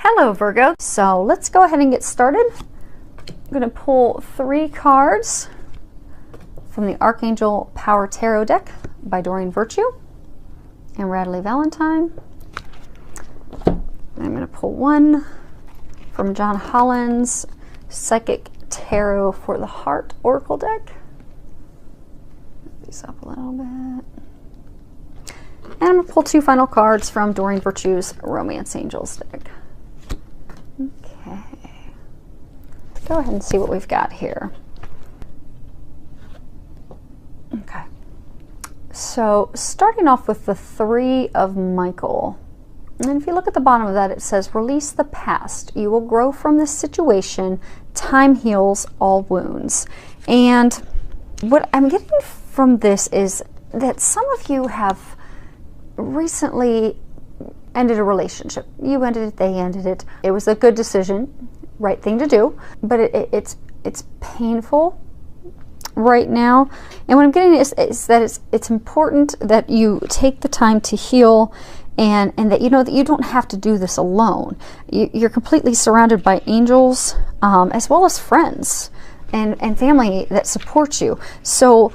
Hello Virgo. So let's go ahead and get started. I'm going to pull 3 cards from the Archangel Power Tarot deck by Doreen Virtue and Radley Valentine. I'm going to pull 1 from John Holland's Psychic Tarot for the Heart Oracle deck. Move these up a little bit. And I'm going to pull 2 final cards from Doreen Virtue's Romance Angels deck. Okay. Let's go ahead and see what we've got here. Okay. So starting off with the 3 of Michael. And if you look at the bottom of that, it says, release the past. You will grow from this situation. Time heals all wounds. And what I'm getting from this is that some of you have recently ended a relationship. You ended it, they ended it. It was a good decision, right thing to do, but it's painful right now. And what I'm getting is that it's important that you take the time to heal, and that you know that you don't have to do this alone. You're completely surrounded by angels, as well as friends and family that support you. So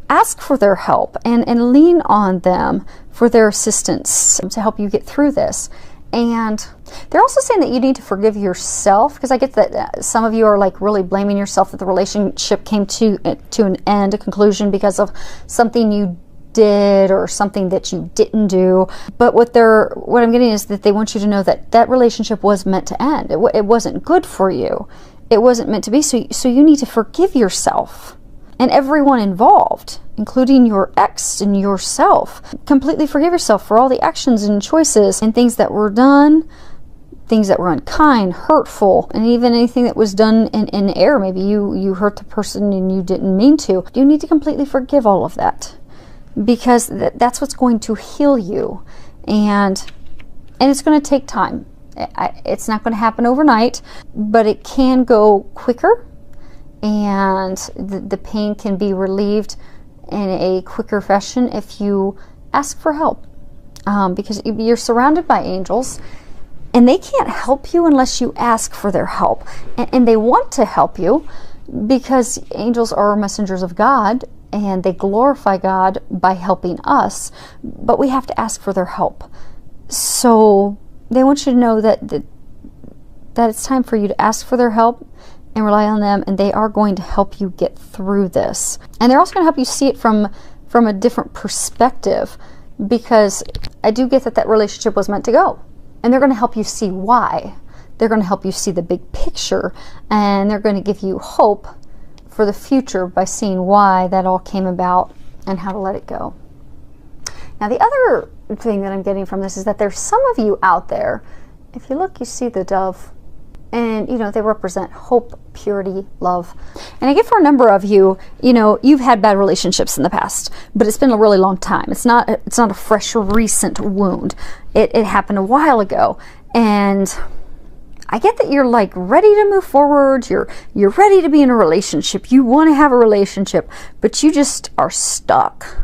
ask for their help and lean on them for their assistance to help you get through this. And they're also saying that you need to forgive yourself, because I get that some of you are like really blaming yourself that the relationship came to an end, a conclusion, because of something you did or something that you didn't do. But what I'm getting is that they want you to know that that relationship was meant to end. It wasn't good for you. It wasn't meant to be. So you need to forgive yourself and everyone involved, including your ex and yourself. Completely forgive yourself for all the actions and choices and things that were done, things that were unkind, hurtful, and even anything that was done in error. Maybe you hurt the person and you didn't mean to. You need to completely forgive all of that, because that's what's going to heal you. And it's going to take time. It's not going to happen overnight, but it can go quicker, and the pain can be relieved in a quicker fashion if you ask for help, because you're surrounded by angels and they can't help you unless you ask for their help, and they want to help you because angels are messengers of God and they glorify God by helping us, but we have to ask for their help. So they want you to know that it's time for you to ask for their help and rely on them, and they are going to help you get through this. And they're also going to help you see it from a different perspective, because I do get that relationship was meant to go, and they're going to help you see why. They're going to help you see the big picture, and they're going to give you hope for the future by seeing why that all came about and how to let it go. Now, the other thing that I'm getting from this is that there's some of you out there, if you look, you see the dove, and, you know, they represent hope, purity, love. And I get for a number of you, you know, you've had bad relationships in the past, but it's been a really long time. It's not a fresh, recent wound. It happened a while ago. And I get that you're like ready to move forward. You're ready to be in a relationship. You want to have a relationship, but you just are stuck.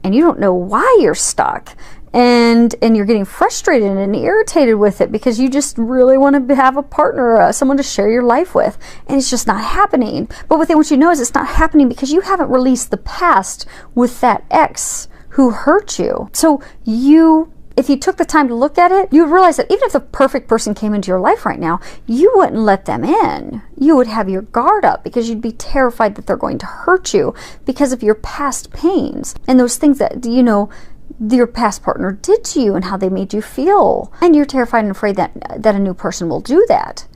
And you don't know why you're stuck. And you're getting frustrated and irritated with it because you just really want to have a partner, someone to share your life with, and it's just not happening. But what they want you to know is it's not happening because you haven't released the past with that ex who hurt you. So if you took the time to look at it, you would realize that even if the perfect person came into your life right now, you wouldn't let them in. You would have your guard up because you'd be terrified that they're going to hurt you because of your past pains and those things that, you know, your past partner did to you and how they made you feel. And you're terrified and afraid that a new person will do that,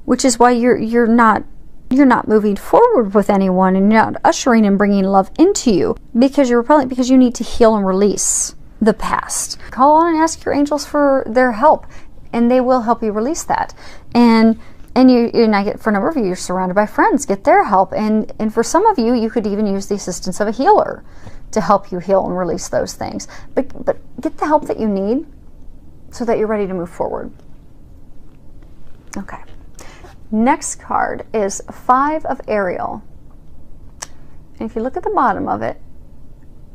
which is why you're not moving forward with anyone, and you're not ushering and bringing love into you, because you're repelling, because you need to heal and release the past. Call on and ask your angels for their help, and they will help you release that. And for a number of you, you're surrounded by friends. Get their help, and for some of you, you could even use the assistance of a healer to help you heal and release those things. But get the help that you need so that you're ready to move forward. Okay. Next card is 5 of Ariel. And if you look at the bottom of it,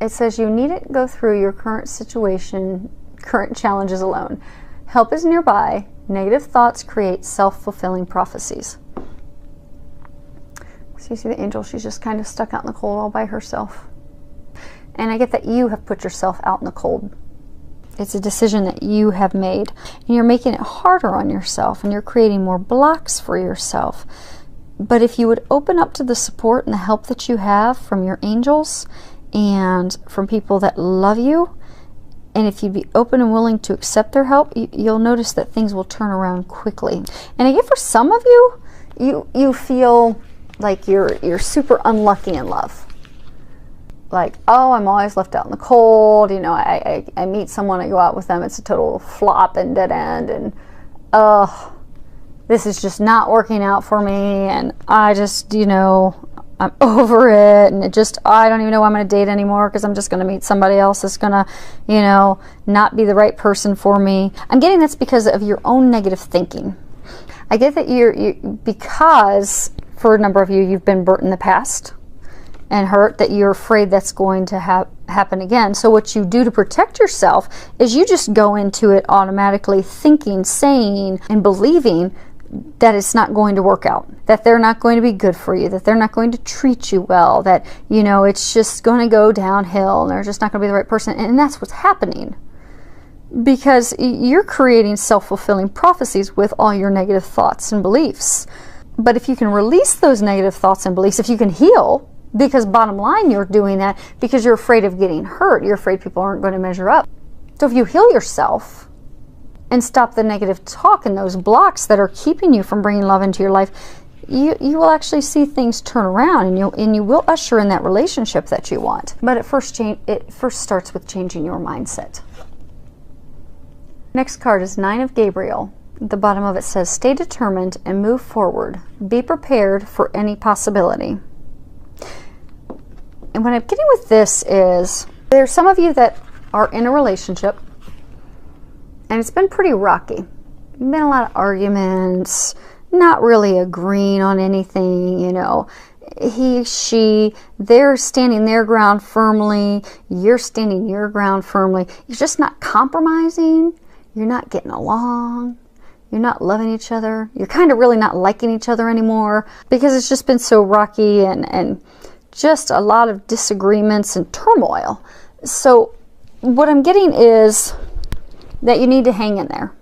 it says you needn't go through your current situation, current challenges alone. Help is nearby, Negative thoughts create self-fulfilling prophecies. So you see the angel, she's just kind of stuck out in the cold all by herself. And I get that you have put yourself out in the cold. It's a decision that you have made. And you're making it harder on yourself, and you're creating more blocks for yourself. But if you would open up to the support and the help that you have from your angels and from people that love you, and if you'd be open and willing to accept their help, you'll notice that things will turn around quickly. And again, for some of you, you feel like you're super unlucky in love. Like, oh, I'm always left out in the cold. You know, I meet someone, I go out with them, it's a total flop and dead end, and this is just not working out for me, and I just, you know, I'm over it, and I don't even know why I'm going to date anymore, because I'm just going to meet somebody else that's going to, you know, not be the right person for me. I'm getting that's because of your own negative thinking. I get that because for a number of you, you've been burnt in the past and hurt, that you're afraid that's going to happen again. So what you do to protect yourself is you just go into it automatically thinking, saying, and believing that it's not going to work out, that they're not going to be good for you, that they're not going to treat you well, that, you know, it's just going to go downhill and they're just not going to be the right person. And that's what's happening, because you're creating self-fulfilling prophecies with all your negative thoughts and beliefs. But if you can release those negative thoughts and beliefs, if you can heal, because bottom line, you're doing that because you're afraid of getting hurt, you're afraid people aren't going to measure up. So if you heal yourself and stop the negative talk and those blocks that are keeping you from bringing love into your life, you will actually see things turn around, and you will usher in that relationship that you want. But it first starts with changing your mindset. Next card is Nine of Gabriel. At the bottom of it says, stay determined and move forward. Be prepared for any possibility. And what I'm getting with this is, there's some of you that are in a relationship and it's been pretty rocky. Been a lot of arguments, not really agreeing on anything, you know. He, she, they're standing their ground firmly. You're standing your ground firmly. You're just not compromising. You're not getting along. You're not loving each other. You're kind of really not liking each other anymore, because it's just been so rocky and just a lot of disagreements and turmoil. So what I'm getting is that you need to hang in there,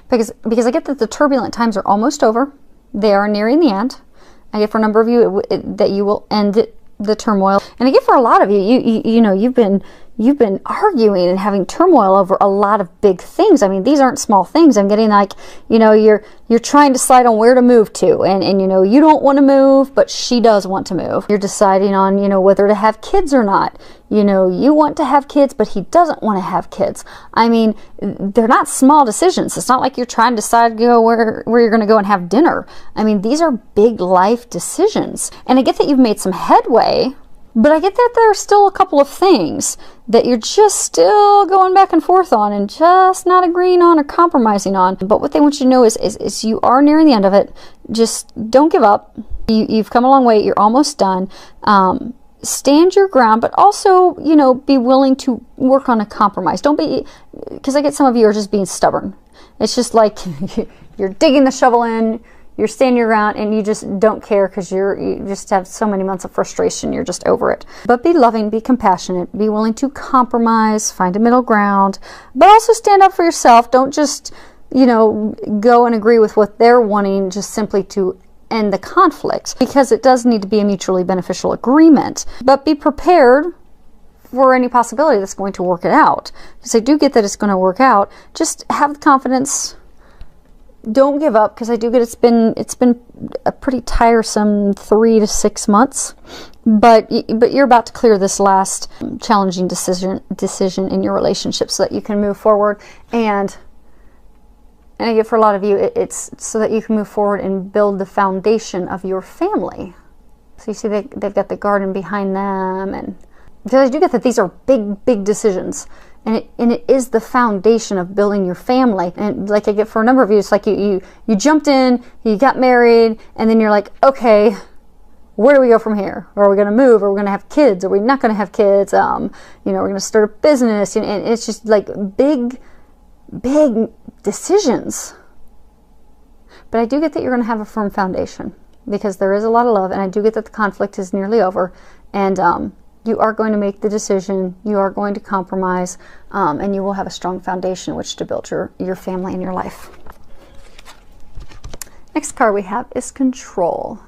because I get that the turbulent times are almost over. They are nearing the end. I get for a number of you that you will end the turmoil, and I get for a lot of you, you know, you've been arguing and having turmoil over a lot of big things. I mean, these aren't small things. I'm getting like, you know, you're trying to decide on where to move to, and you know, you don't want to move, but she does want to move. You're deciding on, you know, whether to have kids or not. You know, you want to have kids, but he doesn't want to have kids. I mean, they're not small decisions. It's not like you're trying to decide, you know, where you're going to go and have dinner. I mean, these are big life decisions. And I get that you've made some headway, but I get that there are still a couple of things that you're just still going back and forth on and just not agreeing on or compromising on. But what they want you to know is you are nearing the end of it. Just don't give up. You've come a long way. You're almost done. Stand your ground, but also, you know, be willing to work on a compromise. Don't be, because I get some of you are just being stubborn. It's just like you're digging the shovel in, you're standing your ground, and you just don't care because you just have so many months of frustration. You're just over it. But be loving, be compassionate, be willing to compromise, find a middle ground, but also stand up for yourself. Don't just, you know, go and agree with what they're wanting just simply to end the conflict, because it does need to be a mutually beneficial agreement. But be prepared for any possibility that's going to work it out, because I do get that it's going to work out. Just have the confidence. Don't give up, because I do get it's been a pretty tiresome 3 to 6 months, but you're about to clear this last challenging decision in your relationship so that you can move forward. And I get for a lot of you, it's so that you can move forward and build the foundation of your family. So you see they've got the garden behind them, and because I do get that these are big decisions. And it is the foundation of building your family. And like I get for a number of you, it's like you jumped in, you got married, and then you're like, okay, where do we go from here? Are we going to move? Are we going to have kids? Are we not going to have kids? You know, we're going to start a business. And it's just like big decisions. but I do get that you're going to have a firm foundation because there is a lot of love, and I do get that the conflict is nearly over, and you are going to make the decision, you are going to compromise, and you will have a strong foundation which to build your family and your life. Next card we have is Control.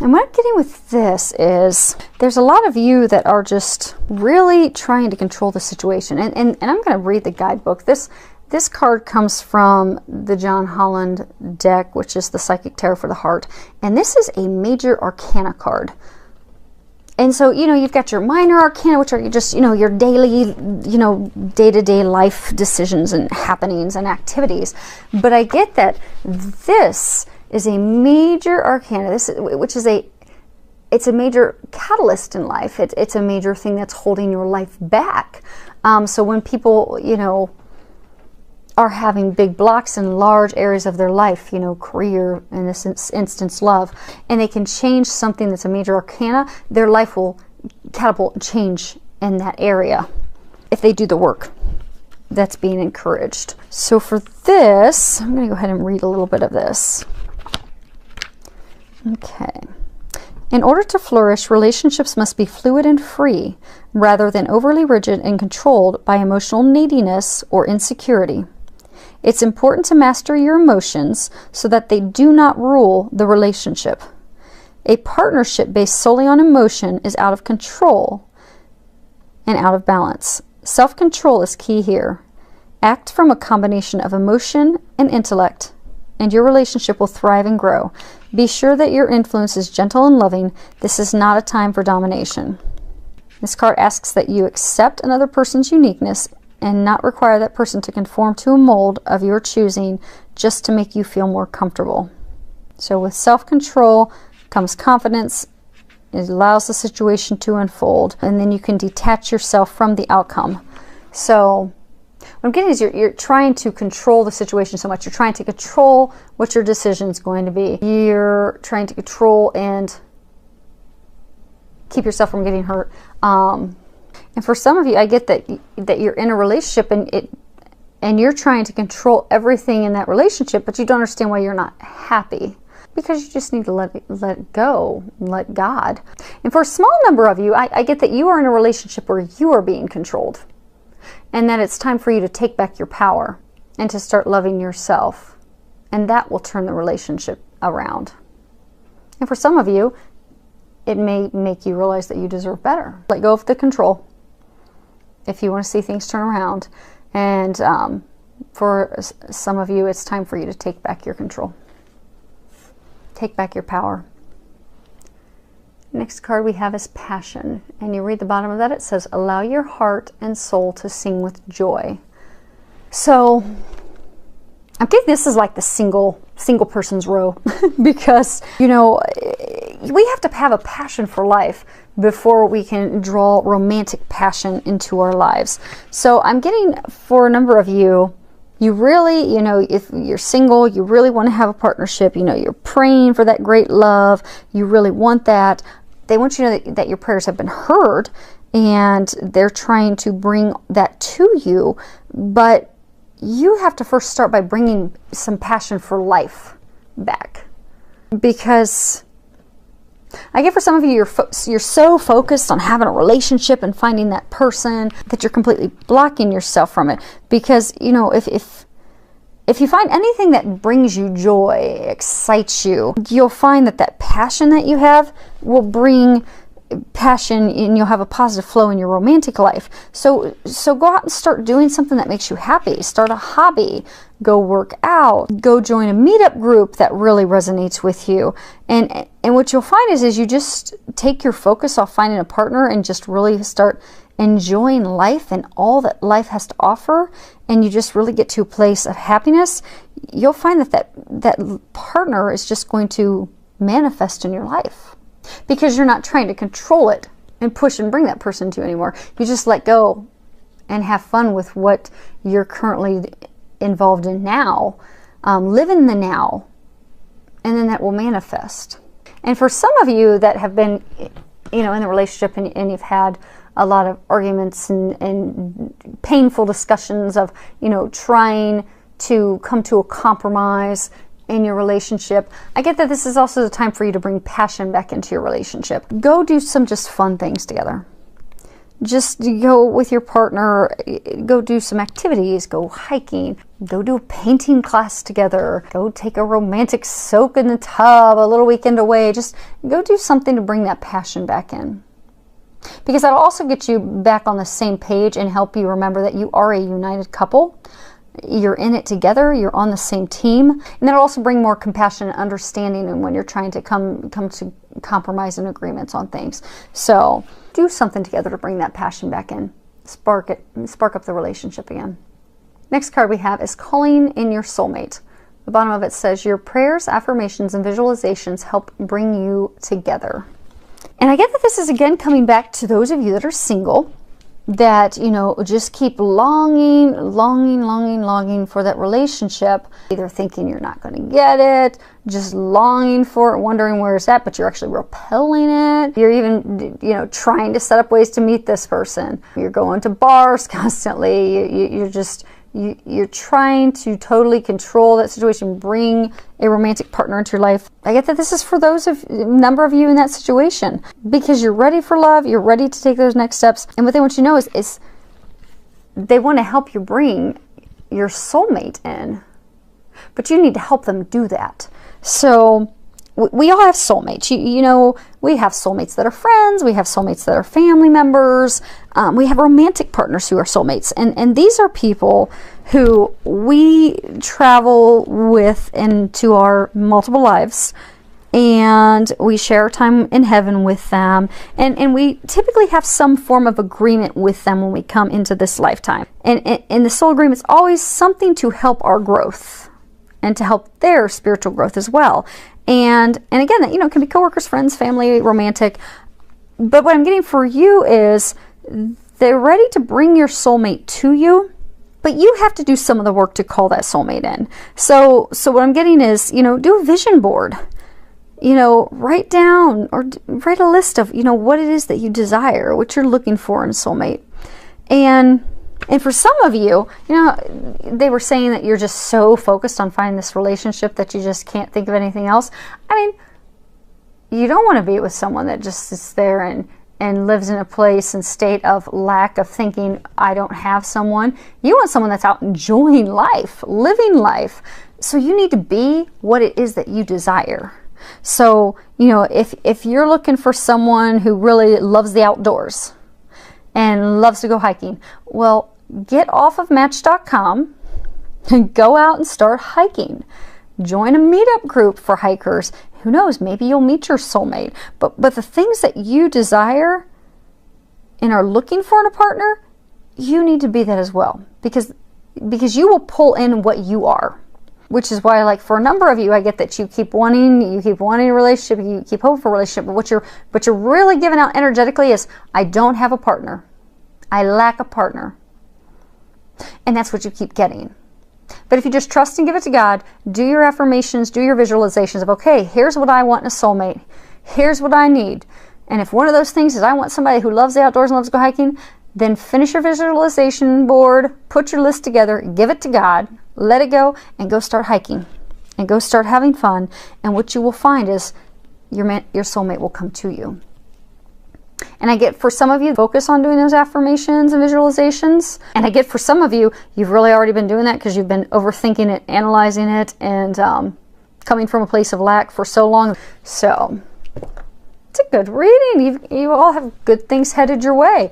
And what I'm getting with this is there's a lot of you that are just really trying to control the situation. And I'm going to read the guidebook. This card comes from the John Holland deck, which is the Psychic Tarot for the Heart. And this is a major arcana card. And so, you know, you've got your minor arcana, which are just, you know, your daily, you know, day-to-day life decisions and happenings and activities. But I get that this is a major arcana, which is it's a major catalyst in life. It's a major thing that's holding your life back. So when people, you know, are having big blocks in large areas of their life, you know, career, in this instance, love, and they can change something that's a major arcana, their life will catapult and change in that area if they do the work that's being encouraged. So for this, I'm going to go ahead and read a little bit of this. Okay. In order to flourish, relationships must be fluid and free, rather than overly rigid and controlled by emotional neediness or insecurity. It's important to master your emotions so that they do not rule the relationship. A partnership based solely on emotion is out of control and out of balance. Self-control is key here. Act from a combination of emotion and intellect, and your relationship will thrive and grow. Be sure that your influence is gentle and loving. This is not a time for domination. This card asks that you accept another person's uniqueness and not require that person to conform to a mold of your choosing just to make you feel more comfortable. So with self-control comes confidence. It allows the situation to unfold, and then you can detach yourself from the outcome. So what I'm getting is you're trying to control the situation so much. You're trying to control what your decision is going to be. You're trying to control and keep yourself from getting hurt. And for some of you, I get that you're in a relationship and you're trying to control everything in that relationship, but you don't understand why you're not happy. Because you just need to let it go, let God. And for a small number of you, I get that you are in a relationship where you are being controlled. And that it's time for you to take back your power and to start loving yourself. And that will turn the relationship around. And for some of you, it may make you realize that you deserve better. Let go of the control if you want to see things turn around. And for some of you, it's time for you to take back your control. Take back your power. Next card we have is Passion. And you read the bottom of that, it says, allow your heart and soul to sing with joy. So I think this is like the single person's row because, you know, we have to have a passion for life before we can draw romantic passion into our lives. So I'm getting, for a number of you, you really, you know, if you're single, you really want to have a partnership, you know, you're praying for that great love, you really want that. They want you to know that your prayers have been heard, and they're trying to bring that to you, but you have to first start by bringing some passion for life back. Because I get for some of you, you're so focused on having a relationship and finding that person that you're completely blocking yourself from it. Because, you know, if you find anything that brings you joy, excites you, you'll find that passion that you have will bring passion, and you'll have a positive flow in your romantic life. So go out and start doing something that makes you happy. Start a hobby. Go work out. Go join a meetup group that really resonates with you. And what you'll find is you just take your focus off finding a partner and just really start enjoying life and all that life has to offer, and you just really get to a place of happiness. You'll find that partner is just going to manifest in your life, because you're not trying to control it and push and bring that person to you anymore. You just let go and have fun with what you're currently involved in now. Live in the now, and then that will manifest. And for some of you that have been, you know, in a relationship and you've had a lot of arguments and painful discussions of, you know, trying to come to a compromise, in your relationship. I get that this is also the time for you to bring passion back into your relationship. Go do some just fun things together. Just go with your partner, go do some activities, go hiking, go do a painting class together, go take a romantic soak in the tub, a little weekend away. Just go do something to bring that passion back in. Because that'll also get you back on the same page and help you remember that you are a united couple. You're in it together, you're on the same team. And that'll also bring more compassion and understanding and when you're trying to come to compromise and agreements on things. So do something together to bring that passion back in. Spark up the relationship again. Next card we have is calling in your soulmate. The bottom of it says, your prayers, affirmations, and visualizations help bring you together. And I get that this is again coming back to those of you that are single, that, you know, just keep longing for that relationship, either thinking you're not going to get it, just longing for it, wondering where it's at, but you're actually repelling it. You're even, you know, trying to set up ways to meet this person. You're going to bars constantly. You're trying to totally control that situation, bring a romantic partner into your life. I get that this is for number of you in that situation, because you're ready for love, you're ready to take those next steps. And what they want you to know is they want to help you bring your soulmate in, but you need to help them do that. So we all have soulmates. You know, we have soulmates that are friends. We have soulmates that are family members. We have romantic partners who are soulmates. And these are people who we travel with into our multiple lives. And we share time in heaven with them. And we typically have some form of agreement with them when we come into this lifetime. And the soul agreement is always something to help our growth and to help their spiritual growth as well. And again, that, you know, can be coworkers, friends, family, romantic. But what I'm getting for you is they're ready to bring your soulmate to you, but you have to do some of the work to call that soulmate in. So what I'm getting is, you know, do a vision board. You know, write down or write a list of, you know, what it is that you desire, what you're looking for in a soulmate. And for some of you, you know, they were saying that you're just so focused on finding this relationship that you just can't think of anything else. I mean, you don't want to be with someone that just sits there and lives in a place and state of lack of thinking, I don't have someone. You want someone that's out enjoying life, living life. So you need to be what it is that you desire. So, you know, if you're looking for someone who really loves the outdoors and loves to go hiking, well, get off of Match.com and go out and start hiking. Join a meetup group for hikers. Who knows, maybe you'll meet your soulmate. But the things that you desire and are looking for in a partner, you need to be that as well. Because you will pull in what you are. Which is why, like, for a number of you, I get that you keep wanting a relationship, you keep hoping for a relationship, but what you're really giving out energetically is, I don't have a partner. I lack a partner. And that's what you keep getting. But if you just trust and give it to God, do your affirmations, do your visualizations of, okay, here's what I want in a soulmate. Here's what I need. And if one of those things is I want somebody who loves the outdoors and loves to go hiking, then finish your visualization board, put your list together, give it to God, let it go, and go start hiking. And go start having fun. And what you will find is your soulmate will come to you. And I get for some of you, focus on doing those affirmations and visualizations. And I get for some of you, you've really already been doing that because you've been overthinking it, analyzing it, and coming from a place of lack for so long. So it's a good reading. You all have good things headed your way.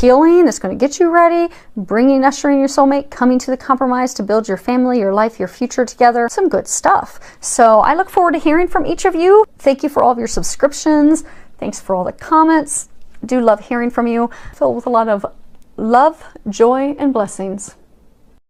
Healing that's going to get you ready, ushering your soulmate, coming to the compromise to build your family, your life, your future together. Some good stuff. So I look forward to hearing from each of you. Thank you for all of your subscriptions. Thanks for all the comments. I do love hearing from you. Filled with a lot of love, joy, and blessings.